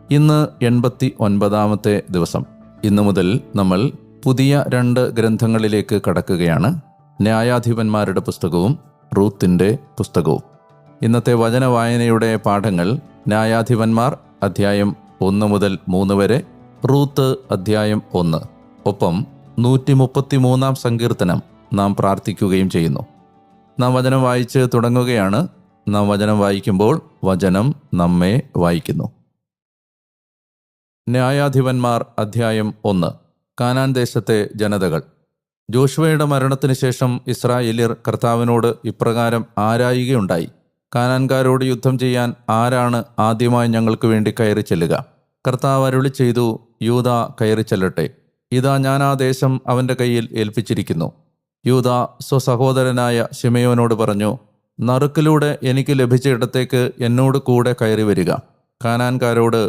ഇന്ന് 89-ാമത്തെ ദിവസം. ഇന്നു മുതൽ നമ്മൾ പുതിയ 2 ഗ്രന്ഥങ്ങളിലേക്ക് കടക്കുകയാണ്. ന്യായാധിപന്മാരുടെ പുസ്തകവും റൂത്തിൻ്റെ പുസ്തകവും. ഇന്നത്തെ വചന വായനയുടെ പാഠങ്ങൾ ന്യായാധിപന്മാർ അധ്യായം 1 മുതൽ 3 വരെ, റൂത്ത് അധ്യായം 1. ഒപ്പം 133-ാം സങ്കീർത്തനം നാം പ്രാർത്ഥിക്കുകയും ചെയ്യുന്നു. നാം വചനം വായിച്ച് തുടങ്ങുകയാണ്. നാം വചനം വായിക്കുമ്പോൾ വചനം നമ്മെ വായിക്കുന്നു. ന്യായാധിപന്മാർ അധ്യായം 1. കാനാൻ ദേശത്തെ ജനതകൾ. ജോഷുവയുടെ മരണത്തിന് ശേഷം ഇസ്രായേല്യർ കർത്താവിനോട് ഇപ്രകാരം ആരായുകയുണ്ടായി: കാനാൻകാരോട് യുദ്ധം ചെയ്യാൻ ആരാണ് ആദ്യമായി ഞങ്ങൾക്ക് വേണ്ടി കയറി ചെല്ലുക? കർത്താവ് അരുളി ചെയ്തു, യൂദാ കയറി ചെല്ലട്ടെ. ഇതാ, ഞാൻ ആ ദേശം അവൻ്റെ കയ്യിൽ ഏൽപ്പിച്ചിരിക്കുന്നു. യൂദാ സ്വസഹോദരനായ ശിമെയോനോട് പറഞ്ഞു, നറുക്കിലൂടെ എനിക്ക് ലഭിച്ച ഇടത്തേക്ക് എന്നോട് കൂടെ കയറി വരിക. കാനാൻകാരോട്